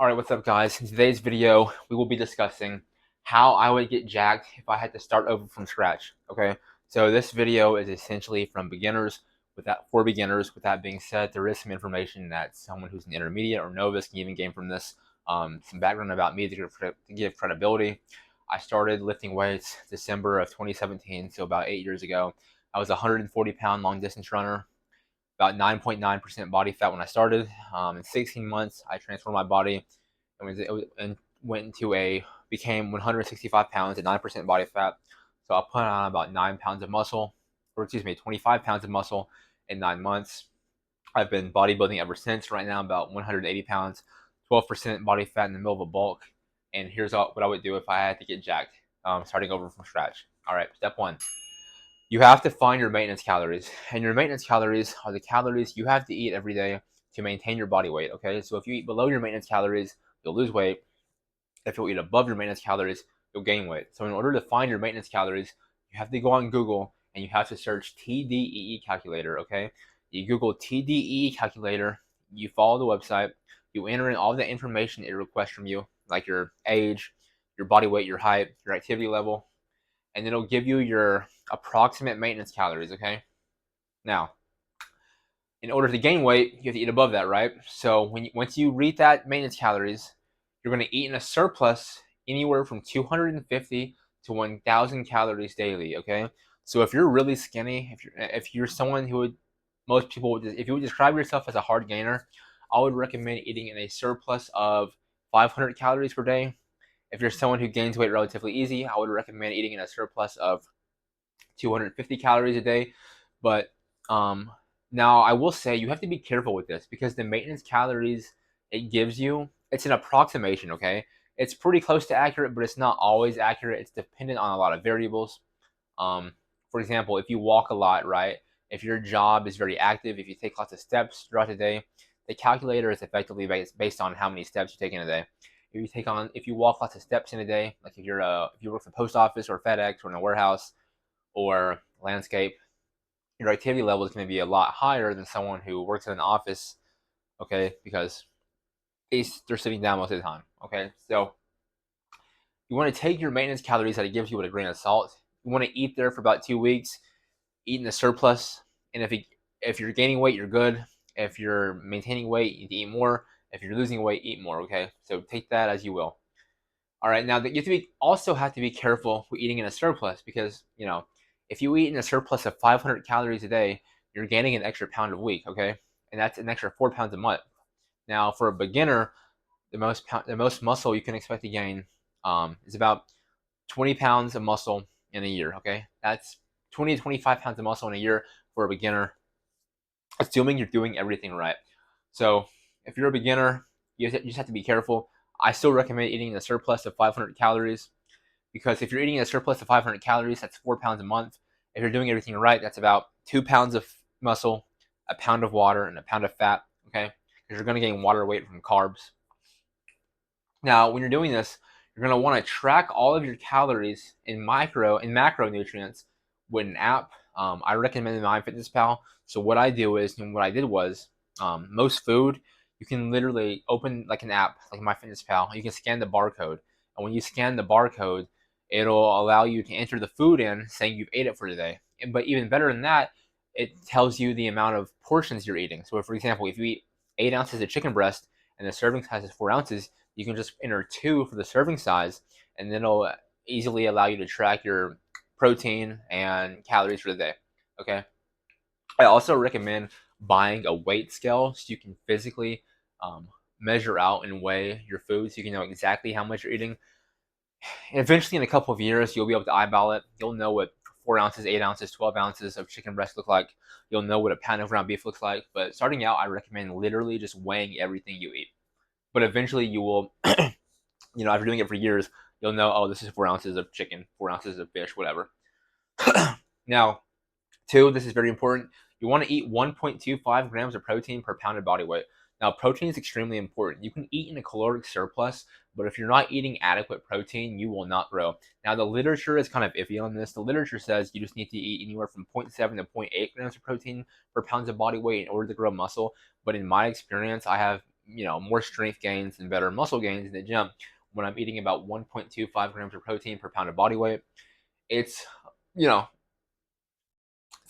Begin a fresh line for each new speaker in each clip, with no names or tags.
Alright, what's up guys? In today's video, we will be discussing how I would get jacked if I had to start over from scratch, okay? So this video is essentially from beginners, for beginners. With that being said, there is some information that someone who's an intermediate or novice can even gain from this. Some background about me to give credibility. I started lifting weights December of 2017, so about 8 years ago. I was a 140-pound long distance runner, about 9.9% body fat when I started. In 16 months, I transformed my body and went into became 165 pounds at 9% body fat. So I put on about 9 pounds of muscle, or excuse me, 25 pounds of muscle in 9 months. I've been bodybuilding ever since. Right now, about 180 pounds, 12% body fat in the middle of a bulk. And here's what I would do if I had to get jacked, starting over from scratch. All right, step one. You have to find your maintenance calories, and your maintenance calories are the calories you have to eat every day to maintain your body weight. Okay, so if you eat below your maintenance calories, you'll lose weight. If you eat above your maintenance calories, you'll gain weight. So in order to find your maintenance calories, you have to go on Google and you have to search TDEE calculator. Okay, you Google TDEE calculator, you follow the website, you enter in all the information it requests from you, like your age, your body weight, your height, your activity level, and it'll give you your approximate maintenance calories. Okay, now in order to gain weight, you have to eat above that, right? So once you reach that maintenance calories, you're going to eat in a surplus anywhere from 250 to 1,000 calories daily. Okay, so if you're really skinny, if you're someone who would most people would, if you would describe yourself as a hard gainer, I would recommend eating in a surplus of 500 calories per day. If you're someone who gains weight relatively easy, I would recommend eating in a surplus of 250 calories a day. But um, now I will say you have to be careful with this because the maintenance calories it gives you, it's an approximation, okay? It's pretty close to accurate, but it's not always accurate. It's dependent on a lot of variables. Um, for example, if you walk a lot, right? If your job is very active, if you take lots of steps throughout the day, the calculator is effectively based on how many steps you take in a day. If you walk lots of steps in a day, like if you work for the post office or FedEx or in a warehouse, or landscape, your activity level is going to be a lot higher than someone who works in an office, okay, because they're sitting down most of the time, okay? So you want to take your maintenance calories that it gives you with a grain of salt. You want to eat there for about 2 weeks, eat in the surplus, and if you're gaining weight, you're good. If you're maintaining weight, you need to eat more. If you're losing weight, eat more, okay? So take that as you will. All right, now that also have to be careful with eating in a surplus because if you eat in a surplus of 500 calories a day, you're gaining an extra pound a week, okay, and that's an extra 4 pounds a month. Now, for a beginner, the most muscle you can expect to gain is about 20 pounds of muscle in a year. Okay, that's 20 to 25 pounds of muscle in a year for a beginner, assuming you're doing everything right. So, if you're a beginner, you just have to be careful. I still recommend eating a surplus of 500 calories because if you're eating a surplus of 500 calories, that's 4 pounds a month. If you're doing everything right, that's about 2 pounds of muscle, a pound of water, and a pound of fat. Okay, because you're going to gain water weight from carbs. Now, when you're doing this, you're going to want to track all of your calories in macronutrients with an app. I recommend MyFitnessPal. So what I do is, and what I did was, most food you can literally open like an app like MyFitnessPal. You can scan the barcode, and when you scan the barcode, it'll allow you to enter the food in, saying you've ate it for the day. But even better than that, it tells you the amount of portions you're eating. So, for example, if you eat 8 ounces of chicken breast and the serving size is 4 ounces, you can just enter 2 for the serving size, and then it'll easily allow you to track your protein and calories for the day. Okay. I also recommend buying a weight scale so you can physically measure out and weigh your food so you can know exactly how much you're eating. And eventually, in a couple of years, you'll be able to eyeball it. You'll know what 4 ounces, 8 ounces, 12 ounces of chicken breast look like. You'll know what a pound of ground beef looks like. But starting out, I recommend literally just weighing everything you eat. But eventually, you will, after doing it for years, you'll know, oh, this is 4 ounces of chicken, 4 ounces of fish, whatever. Now, two, this is very important. You want to eat 1.25 grams of protein per pound of body weight. Now, protein is extremely important. You can eat in a caloric surplus, but if you're not eating adequate protein, you will not grow. Now, the literature is kind of iffy on this. The literature says you just need to eat anywhere from 0.7 to 0.8 grams of protein per pound of body weight in order to grow muscle. But in my experience, I have more strength gains and better muscle gains in the gym when I'm eating about 1.25 grams of protein per pound of body weight. It's, you know,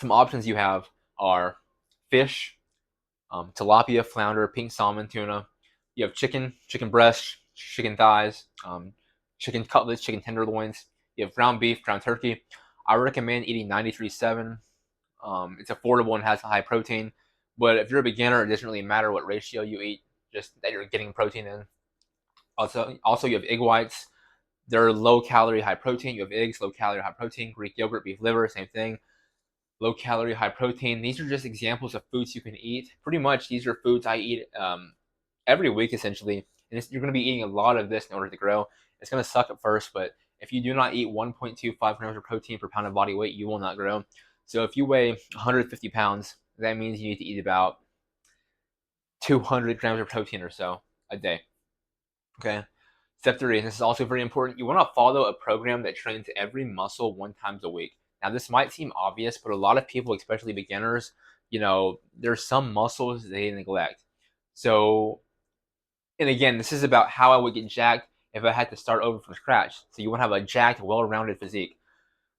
some options you have are fish, tilapia, flounder, pink salmon, tuna. You have chicken, chicken breast, chicken thighs, chicken cutlets, chicken tenderloins. You have ground beef, ground turkey. I recommend eating 93.7. It's affordable and has high protein. But if you're a beginner, it doesn't really matter what ratio you eat, just that you're getting protein in. Also, you have egg whites. They're low calorie, high protein. You have eggs, low calorie, high protein. Greek yogurt, beef liver, same thing. Low calorie, high protein. These are just examples of foods you can eat. Pretty much, these are foods I eat every week essentially, and you're going to be eating a lot of this in order to grow. It's going to suck at first, but if you do not eat 1.25 grams of protein per pound of body weight, you will not grow. So if you weigh 150 pounds, that means you need to eat about 200 grams of protein or so a day. Okay. Step 3, and this is also very important, you want to follow a program that trains every muscle 1 time a week. Now, this might seem obvious, but a lot of people, especially beginners, there's some muscles they neglect. So, and again, this is about how I would get jacked if I had to start over from scratch. So you want to have a jacked, well-rounded physique.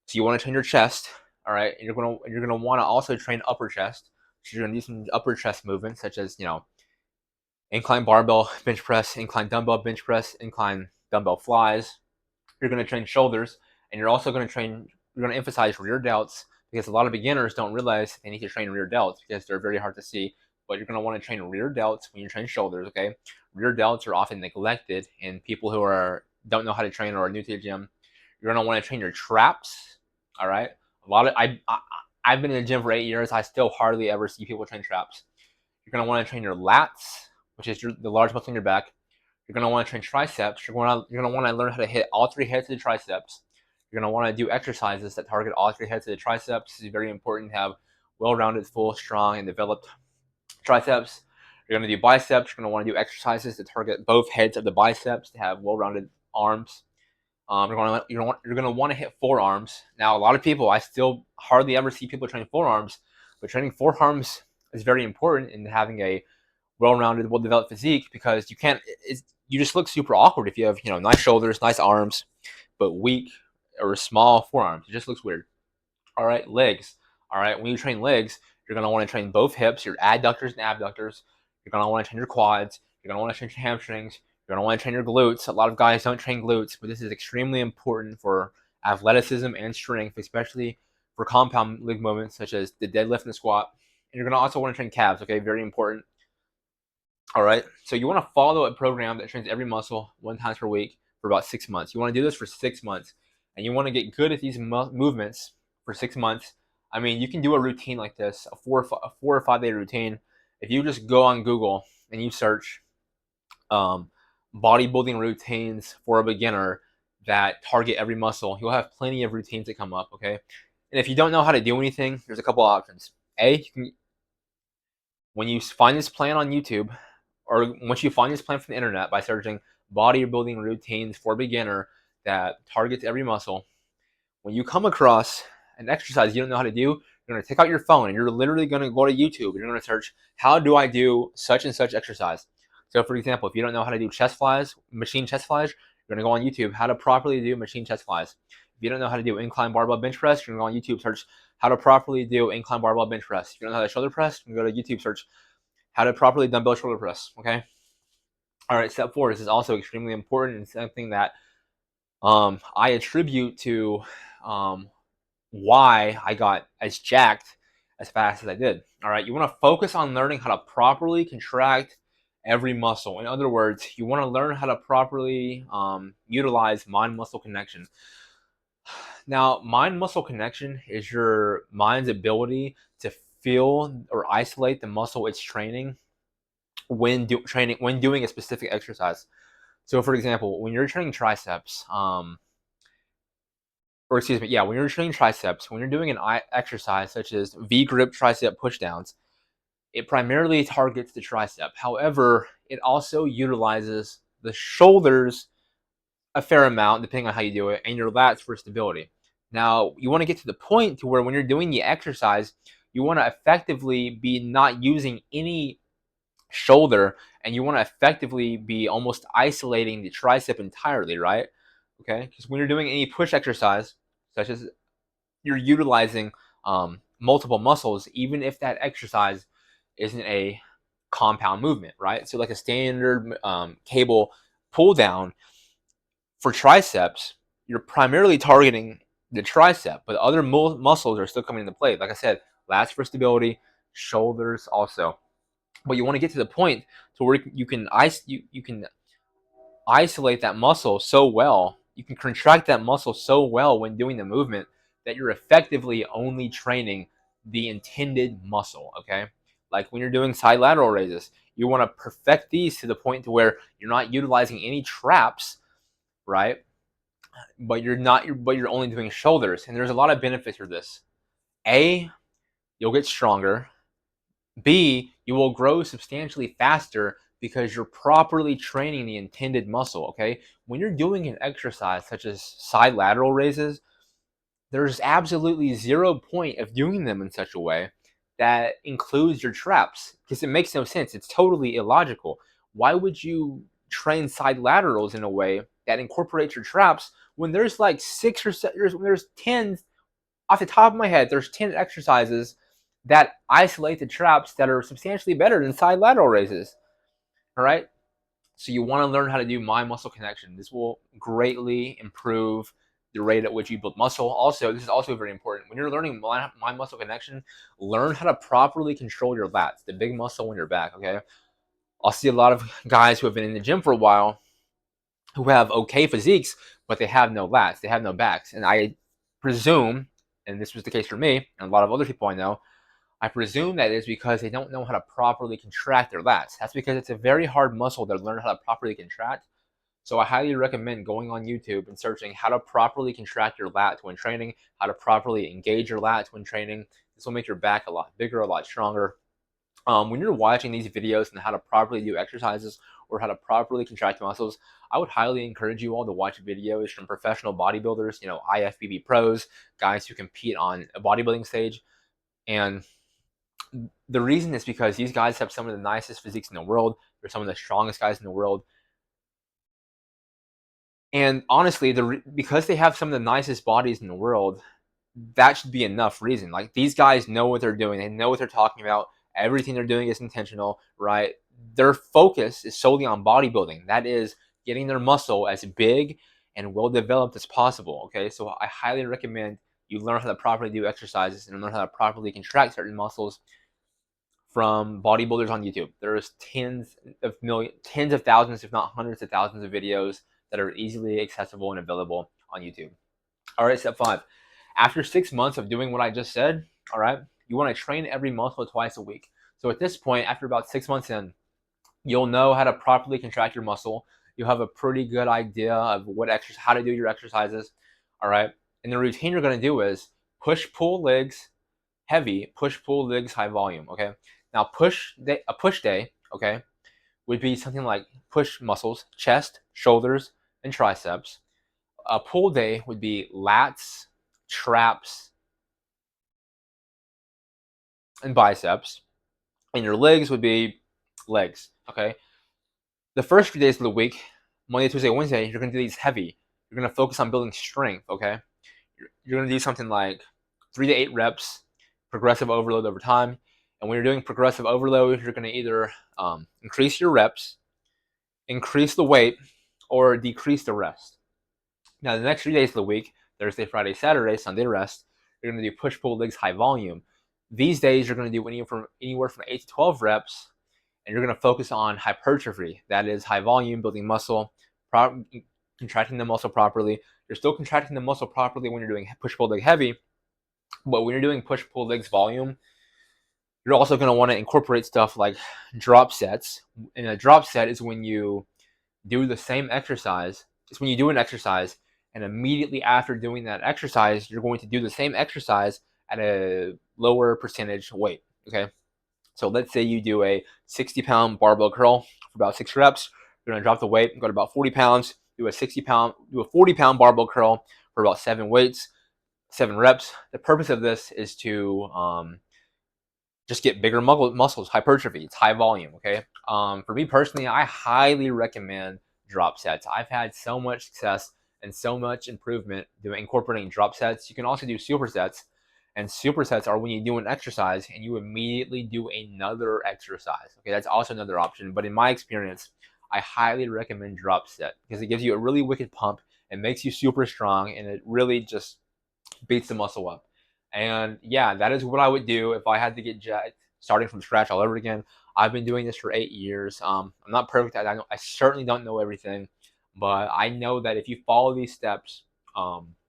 So you want to train your chest, all right? And you're gonna want to also train upper chest. So you're gonna do some upper chest movements, such as incline barbell bench press, incline dumbbell bench press, incline dumbbell flies. You're gonna train shoulders, and you're also gonna emphasize rear delts, because a lot of beginners don't realize they need to train rear delts because they're very hard to see. But you're going to want to train rear delts when you train shoulders, okay? Rear delts are often neglected, and people who don't know how to train or are new to the gym, you're going to want to train your traps, all right? I've been in the gym for 8 years. I still hardly ever see people train traps. You're going to want to train your lats, which is the large muscle in your back. You're going to want to train triceps. You're going to want to learn how to hit all 3 heads of the triceps. You're going to want to do exercises that target all 3 heads of the triceps. It's very important to have well-rounded, full, strong, and developed triceps. You're going to do biceps. You're going to want to do exercises to target both heads of the biceps to have well-rounded arms. You're going to want to hit forearms. Now, a lot of people, I still hardly ever see people train forearms, but training forearms is very important in having a well-rounded, well-developed physique, because you just look super awkward if you have nice shoulders, nice arms, but weak or small forearms. It just looks weird. All right, legs. All right, when you train legs, you're going to want to train both hips, your adductors and abductors. You're going to want to train your quads. You're going to want to train your hamstrings. You're going to want to train your glutes. A lot of guys don't train glutes, but this is extremely important for athleticism and strength, especially for compound leg movements such as the deadlift and the squat. And you're going to also want to train calves, okay? Very important. All right, so you want to follow a program that trains every muscle 1 time per week for about 6 months. You want to do this for 6 months, and you want to get good at these movements for 6 months. I mean, you can do a routine like this, a 4 or 5 day routine. If you just go on Google and you search bodybuilding routines for a beginner that target every muscle, you'll have plenty of routines that come up, okay? And if you don't know how to do anything, there's a couple options. When you find this plan on YouTube, or once you find this plan from the internet by searching bodybuilding routines for beginner that targets every muscle, when you come across an exercise you don't know how to do, you're going to take out your phone and you're literally going to go to YouTube and you're going to search, how do I do such and such exercise? So for example, if you don't know how to do chest flies, machine chest flies, you're going to go on YouTube, how to properly do machine chest flies. If you don't know how to do incline barbell bench press, you're going to go on YouTube, search how to properly do incline barbell bench press. If you don't know how to shoulder press, you can go to YouTube, search how to properly dumbbell shoulder press, okay? All right, step 4, this is also extremely important and something that I attribute to why I got as jacked as fast as I did. All right, you want to focus on learning how to properly contract every muscle. In other words, you want to learn how to properly utilize mind-muscle connection. Now, mind-muscle connection is your mind's ability to feel or isolate the muscle it's training when doing a specific exercise. So, for example, when you're training triceps, when you're training triceps, when you're doing an exercise such as V-grip tricep pushdowns, it primarily targets the tricep. However, it also utilizes the shoulders a fair amount, depending on how you do it, and your lats for stability. Now, you want to get to the point to where when you're doing the exercise, you want to effectively be not using any shoulder, and you want to effectively be almost isolating the tricep entirely, right? Okay, because when you're doing any push exercise, such as you're utilizing multiple muscles, even if that exercise isn't a compound movement, right? So like a standard cable pull down for triceps, you're primarily targeting the tricep, but other muscles are still coming into play. Like I said, lats for stability, shoulders also. But you want to get to the point to where you can isolate that muscle so well, you can contract that muscle so well when doing the movement that you're effectively only training the intended muscle, okay? Like when you're doing side lateral raises, you want to perfect these to the point to where you're not utilizing any traps, right? But you're only doing shoulders, and there's a lot of benefits for this. A, you'll get stronger. B, you will grow substantially faster because you're properly training the intended muscle, okay? When you're doing an exercise such as side lateral raises, there's absolutely 0 point of doing them in such a way that includes your traps because it makes no sense. It's totally illogical. Why would you train side laterals in a way that incorporates your traps when there's like 6 or 7, there's 10 off the top of my head, there's 10 exercises that isolate the traps that are substantially better than side lateral raises. All right. So you want to learn how to do mind muscle connection. This will greatly improve the rate at which you build muscle. Also, this is also very important. When you're learning mind muscle connection, learn how to properly control your lats, the big muscle on your back. Okay. I'll see a lot of guys who have been in the gym for a while who have okay physiques, but they have no lats, they have no backs. And I presume, and this was the case for me and a lot of other people I know, I presume that is because they don't know how to properly contract their lats. That's because it's a very hard muscle to learn how to properly contract. So I highly recommend going on YouTube and searching how to properly contract your lats when training, how to properly engage your lats when training. This will make your back a lot bigger, a lot stronger. When you're watching these videos on how to properly do exercises or how to properly contract muscles, I would highly encourage you all to watch videos from professional bodybuilders, IFBB pros, guys who compete on a bodybuilding stage. And the reason is because these guys have some of the nicest physiques in the world. They're some of the strongest guys in the world. And honestly, because they have some of the nicest bodies in the world, that should be enough reason. Like these guys know what they're doing. They know what they're talking about. Everything they're doing is intentional, right? Their focus is solely on bodybuilding. That is getting their muscle as big and well developed as possible. Okay, so I highly recommend you learn how to properly do exercises and learn how to properly contract certain muscles from bodybuilders on YouTube. There's tens of thousands, if not hundreds of thousands of videos that are easily accessible and available on YouTube. All right, step 5. After 6 months of doing what I just said, all right, you want to train every muscle twice a week. So at this point, after about 6 months in, you'll know how to properly contract your muscle. You'll have a pretty good idea of how to do your exercises. All right. And the routine you're going to do is push, pull legs, heavy, push, pull legs, high volume. Okay. Now a push day, okay, would be something like push muscles, chest, shoulders, and triceps. A pull day would be lats, traps, and biceps. And your legs would be legs, okay? The first few days of the week, Monday, Tuesday, Wednesday, you're going to do these heavy. You're going to focus on building strength, okay? You're going to do something like 3 to 8 reps, progressive overload over time. And when you're doing progressive overload, you're going to either increase your reps, increase the weight, or decrease the rest. Now, the next 3 days of the week, Thursday, Friday, Saturday, Sunday rest, you're going to do push, pull, legs, high volume. These days, you're going to do anywhere from 8 to 12 reps, and you're going to focus on hypertrophy. That is high volume, building muscle, contracting the muscle properly. You're still contracting the muscle properly when you're doing push, pull, leg heavy, but when you're doing push, pull, legs volume, you're also going to want to incorporate stuff like drop sets. And a drop set is when you do the same exercise. It's when you do an exercise, and immediately after doing that exercise, you're going to do the same exercise at a lower percentage weight, okay? So let's say you do a 60-pound barbell curl for about 6 reps. You're going to drop the weight and go to about 40 pounds, do a 40-pound barbell curl for about 7 reps. The purpose of this is to just get bigger muscles, hypertrophy. It's high volume. Okay. For me personally, I highly recommend drop sets. I've had so much success and so much improvement doing incorporating drop sets. You can also do supersets, and supersets are when you do an exercise and you immediately do another exercise. Okay, that's also another option. But in my experience, I highly recommend drop set because it gives you a really wicked pump. It makes you super strong, and it really just beats the muscle up. And yeah, that is what I would do if I had to get jacked starting from scratch all over again. I've been doing this for 8 years. I'm not perfect. I certainly don't know everything, but I know that if you follow these steps,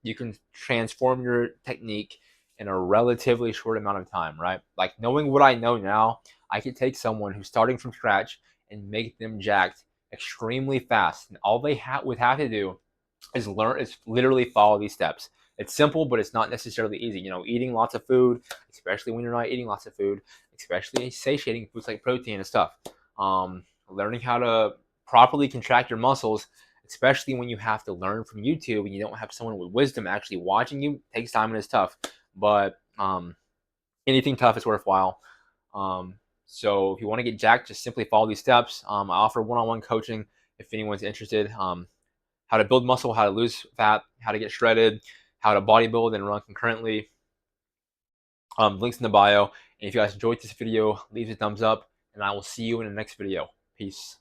you can transform your technique in a relatively short amount of time, right? Like knowing what I know now, I could take someone who's starting from scratch and make them jacked extremely fast. And all they would have to do is literally follow these steps. It's simple, but it's not necessarily easy. You know, eating lots of food, especially when you're not eating lots of food, especially satiating foods like protein and stuff. Learning how to properly contract your muscles, especially when you have to learn from YouTube and you don't have someone with wisdom actually watching you, takes time and it's tough. But anything tough is worthwhile. So if you want to get jacked, just simply follow these steps. I offer one-on-one coaching if anyone's interested. How to build muscle, how to lose fat, how to get shredded, how to bodybuild and run concurrently. Links in the bio. And if you guys enjoyed this video, leave a thumbs up, and I will see you in the next video. Peace.